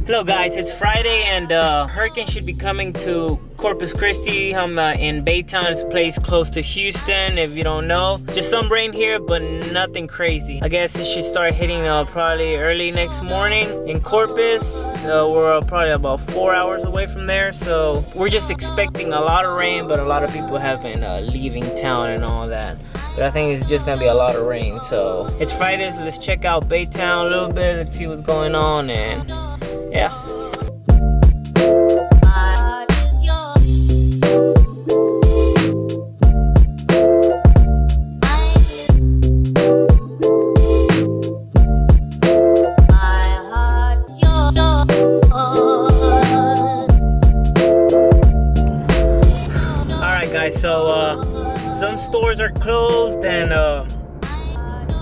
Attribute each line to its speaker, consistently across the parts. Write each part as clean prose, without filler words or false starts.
Speaker 1: Hello guys, it's Friday and hurricane should be coming to Corpus Christi. I'm in Baytown. It's a place close to Houston, if you don't know. Just some rain here, but nothing crazy. I guess it should start hitting probably early next morning in Corpus. We're probably about 4 hours away from there, so we're just expecting a lot of rain, but a lot of people have been leaving town and all that. But I think it's just gonna be a lot of rain. So it's Friday, so let's check out Baytown a little bit and see what's going on. And yeah. Alright guys, so some stores are closed and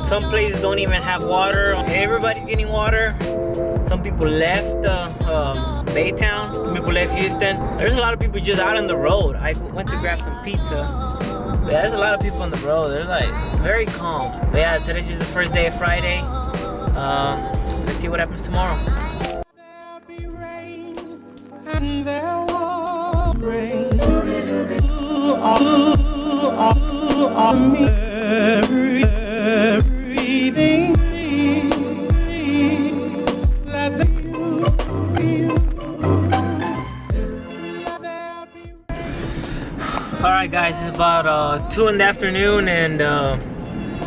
Speaker 1: some places don't even have water. Everybody's getting water. Some people left Baytown, some people left Houston. There's a lot of people just out on the road. I went to grab some pizza. But there's a lot of people on the road. They're like very calm. But yeah, today's just the first day of Friday. Let's see what happens tomorrow. Alright guys, it's about 2 in the afternoon and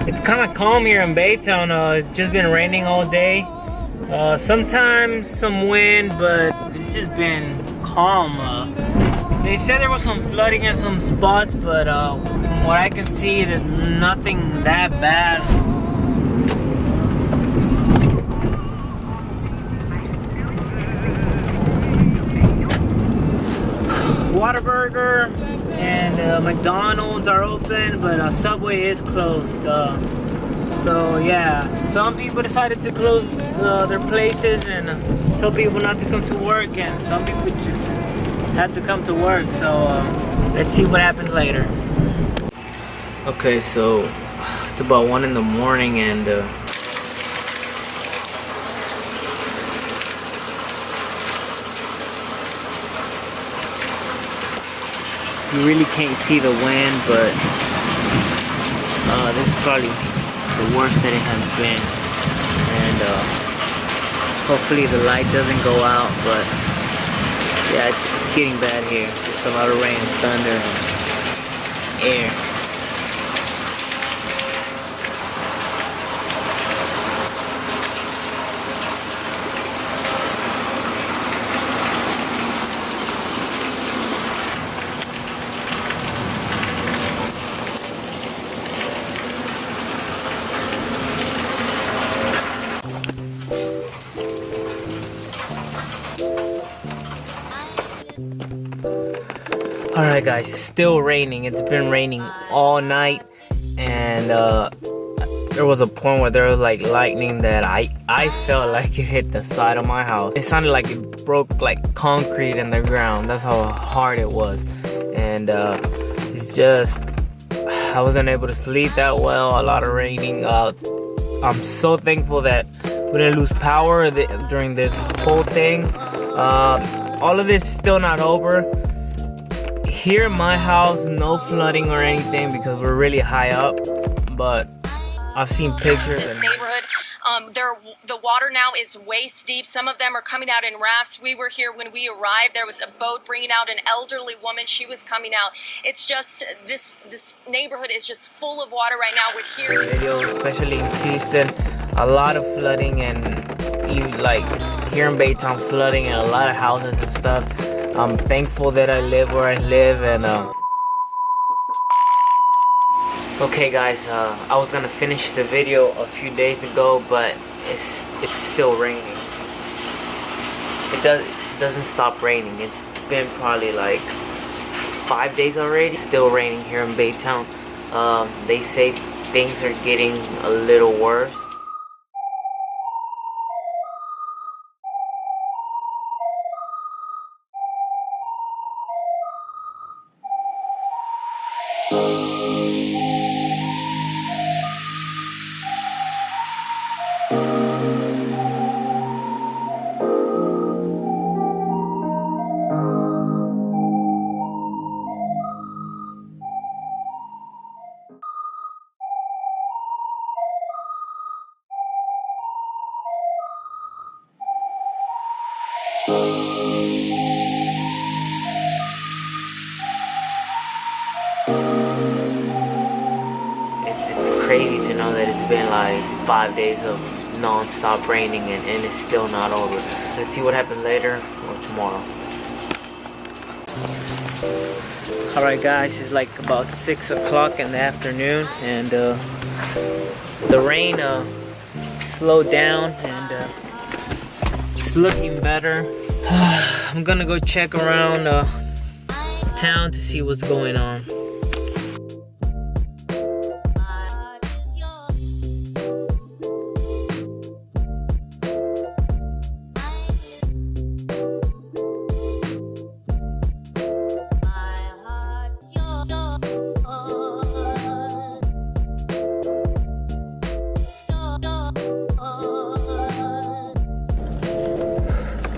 Speaker 1: it's kind of calm here in Baytown. It's just been raining all day. Sometimes some wind, but it's just been calm. They said there was some flooding in some spots, but from what I can see, there's nothing that bad. Whataburger and McDonald's are open, but Subway is closed. So yeah, some people decided to close their places and tell people not to come to work, and some people just had to come to work. So let's see what happens later. Okay, so it's about 1 in the morning and you really can't see the wind, but this is probably the worst that it has been. And hopefully the light doesn't go out, but yeah, it's getting bad here. Just a lot of rain, thunder, and air. Alright guys, still raining. It's been raining all night, and there was a point where there was like lightning that I felt like it hit the side of my house. It sounded like it broke like concrete in the ground. That's how hard it was. And it's just, I wasn't able to sleep that well. A lot of raining. I'm so thankful that we didn't lose power during this whole thing. All of this is still not over. Here in my house, no flooding or anything because we're really high up, but I've seen pictures.
Speaker 2: This neighborhood, the water now is waist deep. Some of them are coming out in rafts. We were here when we arrived. There was a boat bringing out an elderly woman. She was coming out. It's just, this neighborhood is just full of water right now. We're here.
Speaker 1: Video, especially in Houston, a lot of flooding, and even like here in Baytown, flooding in a lot of houses and stuff. I'm thankful that I live where I live, and okay guys, I was gonna finish the video a few days ago, but it's still raining. It doesn't stop raining. It's been probably like 5 days already. It's still raining here in Baytown. They say things are getting a little worse. It's crazy to know that it's been like 5 days of non-stop raining and it's still not over. Let's see what happens later or tomorrow. Alright guys, it's like about 6 o'clock in the afternoon, and the rain slowed down and it's looking better. I'm gonna go check around town to see what's going on.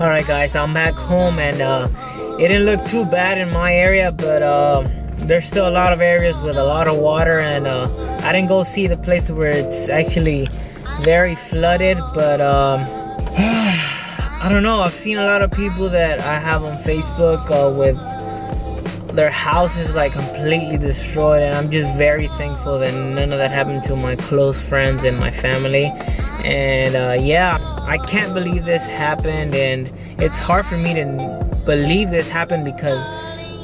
Speaker 1: Alright guys, I'm back home, and it didn't look too bad in my area, but there's still a lot of areas with a lot of water, and I didn't go see the place where it's actually very flooded, but I don't know, I've seen a lot of people that I have on Facebook with their houses like completely destroyed, and I'm just very thankful that none of that happened to my close friends and my family. And yeah, I can't believe this happened, and it's hard for me to believe this happened because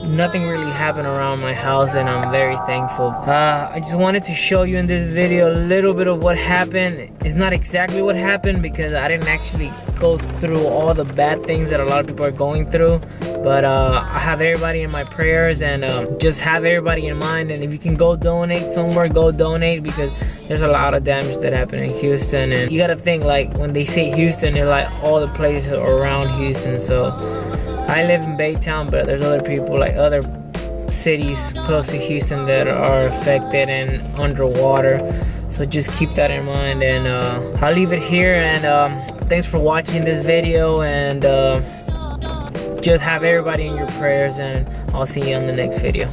Speaker 1: nothing really happened around my house, and I'm very thankful. I just wanted to show you in this video a little bit of what happened. It's not exactly what happened because I didn't actually go through all the bad things that a lot of people are going through, but I have everybody in my prayers, and just have everybody in mind. And if you can go donate somewhere, go donate, because there's a lot of damage that happened in Houston. And you gotta think, like, when they say Houston, they're like all the places around Houston. So I live in Baytown, but there's other people, like other cities close to Houston, that are affected and underwater. So just keep that in mind, and I'll leave it here. And thanks for watching this video, and just have everybody in your prayers, and I'll see you on the next video.